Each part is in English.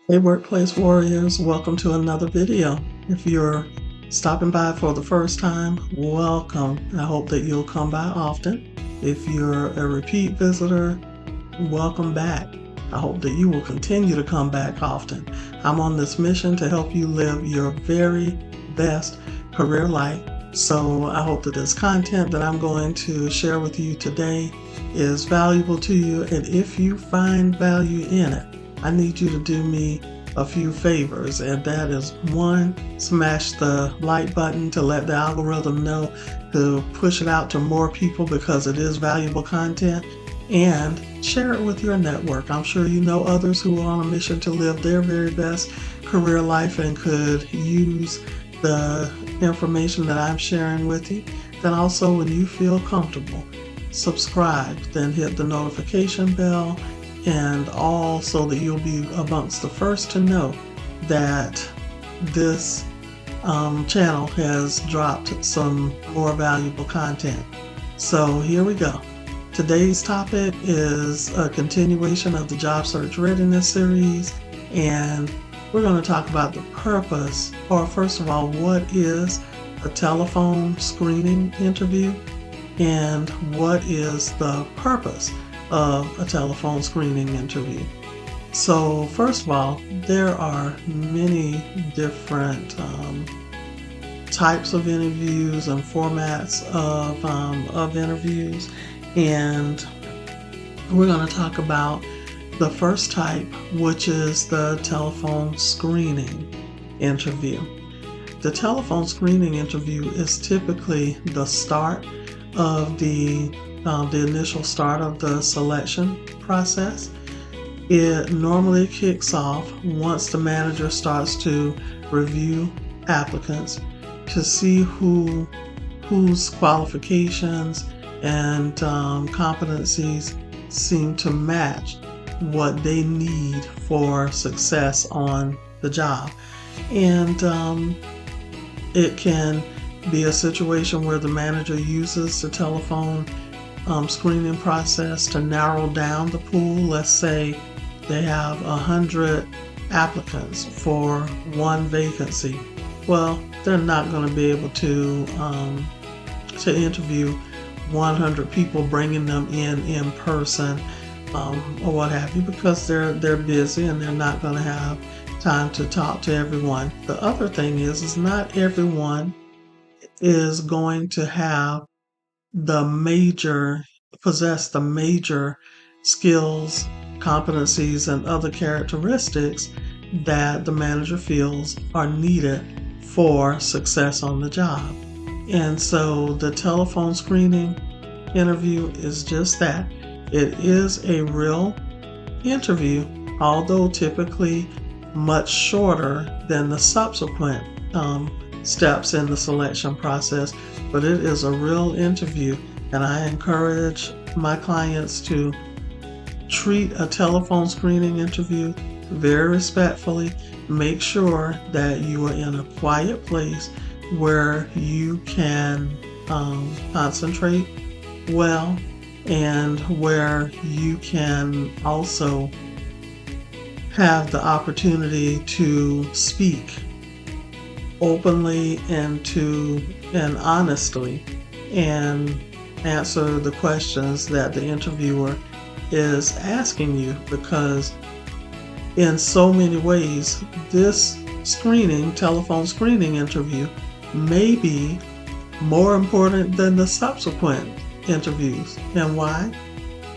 Hey Workplace Warriors, welcome to another video. If you're stopping by for the first time, welcome. I hope that you'll come by often. If you're a repeat visitor, welcome back. I hope that you will continue to come back often. I'm on this mission to help you live your very best career life. So I hope that this content that I'm going to share with you today is valuable to you. And if you find value in it, I need you to do me a few favors, and that is one, smash the like button to let the algorithm know to push it out to more people because it is valuable content, and share it with your network. I'm sure you know others who are on a mission to live their very best career life and could use the information that I'm sharing with you. Then also, when you feel comfortable, subscribe, then hit the notification bell and all, so that you'll be amongst the first to know that this channel has dropped some more valuable content. So here we go. Today's topic is a continuation of the Job Search Readiness series, and we're going to talk about the purpose, or first of all, what is a telephone screening interview and what is the purpose of a telephone screening interview. So first of all, there are many different types of interviews and formats of interviews, and we're going to talk about the first type, which is the telephone screening interview. The telephone screening interview is typically the start of the initial start of the selection process. It normally kicks off once the manager starts to review applicants to see whose qualifications and competencies seem to match what they need for success on the job. And it can be a situation where the manager uses the telephone screening process to narrow down the pool. Let's say they have 100 applicants for one vacancy. Well, they're not going to be able to interview 100 people, bringing them in person or what have you, because they're busy and they're not going to have time to talk to everyone. The other thing is not everyone is going to have possess the major skills, competencies, and other characteristics that the manager feels are needed for success on the job. And so the telephone screening interview is just that. It is a real interview, although typically much shorter than the subsequent steps in the selection process, but it is a real interview, and I encourage my clients to treat a telephone screening interview very respectfully. Make sure that you are in a quiet place where you can concentrate well, and where you can also have the opportunity to speak openly and honestly and answer the questions that the interviewer is asking you, because in so many ways this telephone screening interview may be more important than the subsequent interviews. And why?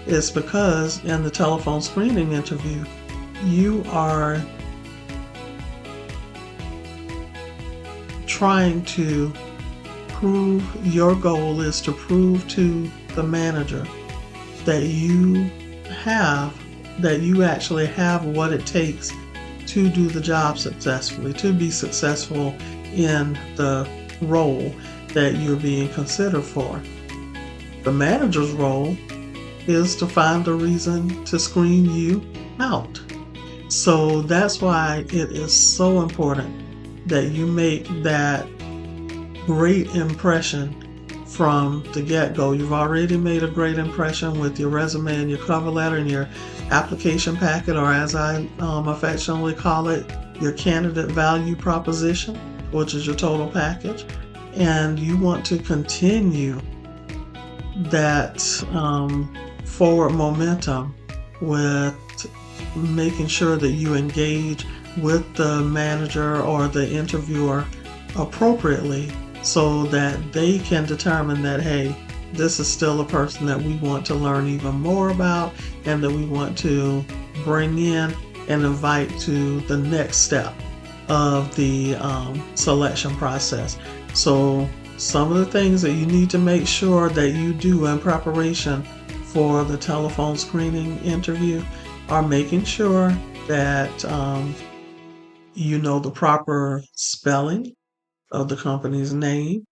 It's because in the telephone screening interview, you are trying to your goal is to prove to the manager that you actually have what it takes to do the job successfully, to be successful in the role that you're being considered for. The manager's role is to find a reason to screen you out. So that's why it is so important that you make that great impression from the get-go. You've already made a great impression with your resume and your cover letter and your application packet, or as I affectionately call it, your candidate value proposition, which is your total package. And you want to continue that forward momentum with making sure that you engage with the manager or the interviewer appropriately so that they can determine that, hey, this is still a person that we want to learn even more about and that we want to bring in and invite to the next step of the selection process. So some of the things that you need to make sure that you do in preparation for the telephone screening interview are making sure that you know the proper spelling of the company's name,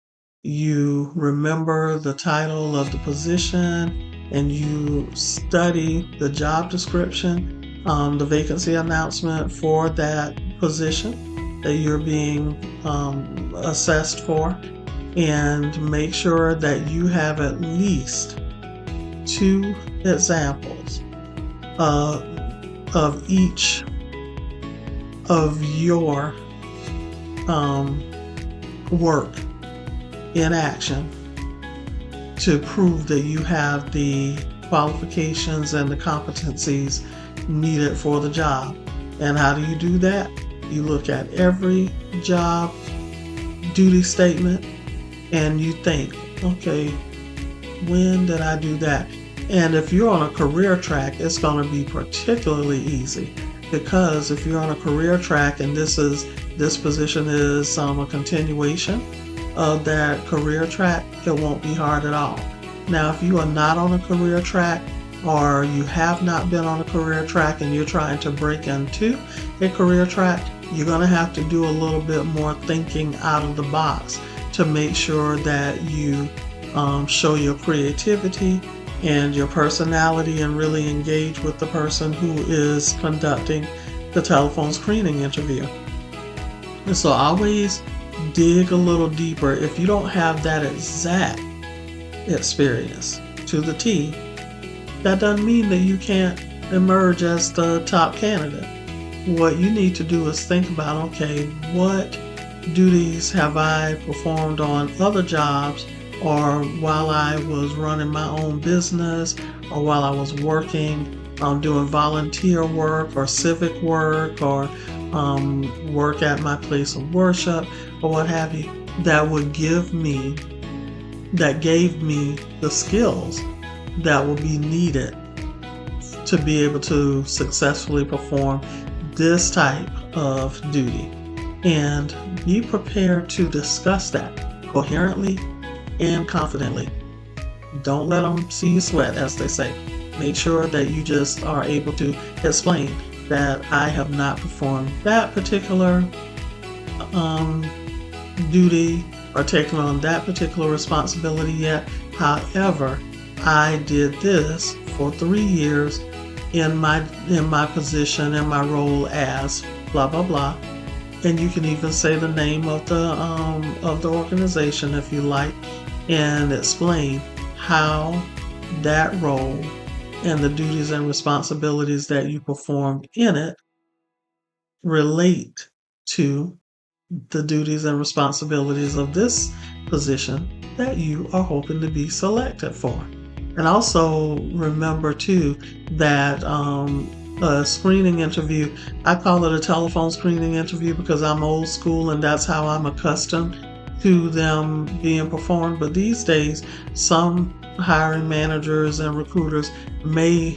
you remember the title of the position, and you study the job description, the vacancy announcement for that position that you're being assessed for, and make sure that you have at least 2 examples of each of your work in action to prove that you have the qualifications and the competencies needed for the job. And how do you do that? You look at every job duty statement and you think, okay, when did I do that? And if you're on a career track, it's going to be particularly easy, because if you're on a career track and this position is a continuation of that career track, it won't be hard at all. Now, if you are not on a career track, or you have not been on a career track and you're trying to break into a career track, you're going to have to do a little bit more thinking out of the box to make sure that you show your creativity and your personality and really engage with the person who is conducting the telephone screening interview. And so always dig a little deeper. If you don't have that exact experience to the T, that doesn't mean that you can't emerge as the top candidate. What you need to do is think about, okay, what duties have I performed on other jobs, or while I was running my own business, or while I was working, doing volunteer work or civic work, or work at my place of worship, or what have you, that gave me the skills that will be needed to be able to successfully perform this type of duty. And be prepared to discuss that coherently and confidently. Don't let them see you sweat, as they say. Make sure that you just are able to explain that I have not performed that particular duty or taken on that particular responsibility yet. However, I did this for 3 years in my position, in my role as blah blah blah. And you can even say the name of the organization if you like, and explain how that role and the duties and responsibilities that you performed in it relate to the duties and responsibilities of this position that you are hoping to be selected for. And also remember too that a screening interview, I call it a telephone screening interview because I'm old school and that's how I'm accustomed to them being performed. But these days, some hiring managers and recruiters may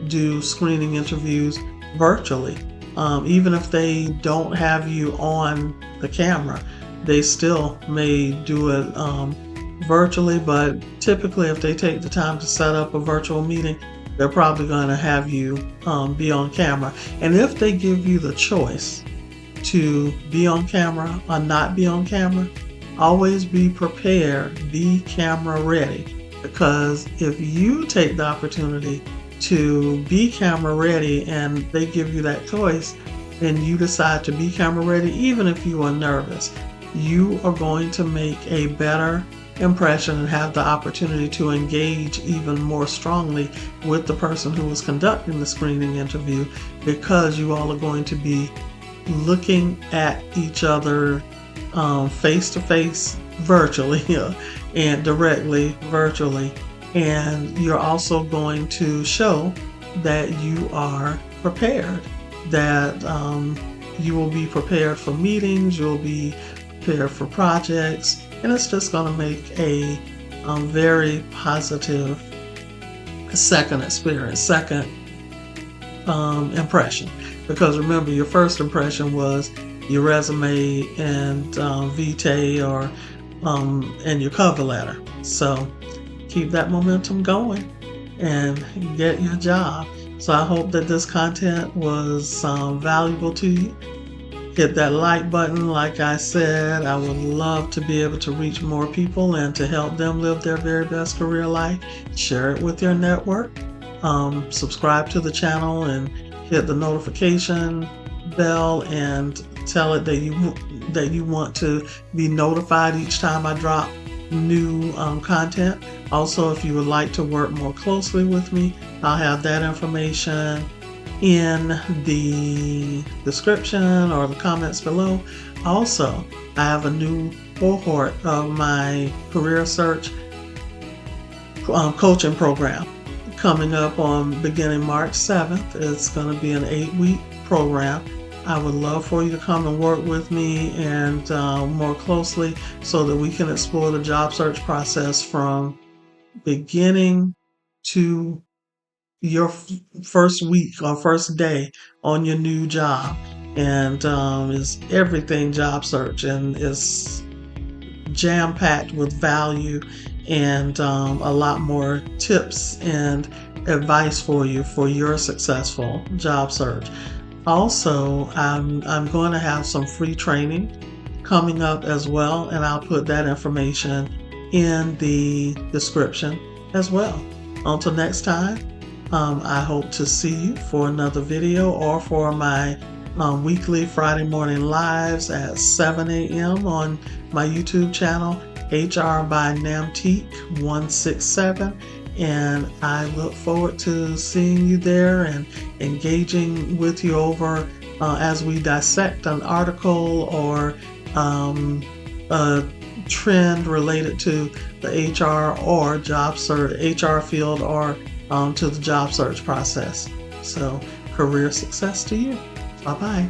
do screening interviews virtually. Even if they don't have you on the camera, they still may do it virtually, but typically if they take the time to set up a virtual meeting, they're probably going to have you be on camera. And if they give you the choice to be on camera or not be on camera, always be prepared, be camera ready. Because if you take the opportunity to be camera ready and they give you that choice and you decide to be camera ready, even if you are nervous, you are going to make a better impression and have the opportunity to engage even more strongly with the person who is conducting the screening interview, because you all are going to be looking at each other face to face virtually and directly virtually. And you're also going to show that you are prepared, that you will be prepared for meetings, you'll be prepared for projects, and it's just going to make a very positive second experience, second impression. Because remember, your first impression was your resume and vitae or and your cover letter. So keep that momentum going and get your job. So I hope that this content was valuable to you. Hit that like button. Like I said, I would love to be able to reach more people and to help them live their very best career life. Share it with your network. Subscribe to the channel and hit the notification bell and tell it that you want to be notified each time I drop new content. Also, if you would like to work more closely with me, I'll have that information in the description or the comments below. Also, I have a new cohort of my career search coaching program coming up on beginning March 7th. It's going to be an 8-week program. I would love for you to come and work with me and more closely so that we can explore the job search process from beginning to your first week or first day on your new job. And it's everything job search, and it's jam-packed with value and a lot more tips and advice for you for your successful job search. Also, I'm going to have some free training coming up as well, and I'll put that information in the description as well. Until next time, I hope to see you for another video or for my weekly Friday morning lives at 7 a.m. on my YouTube channel, HR by Nnamtique 167. And I look forward to seeing you there and engaging with you over as we dissect an article or a trend related to the HR or job search, HR field, or to the job search process. So career success to you. Bye-bye.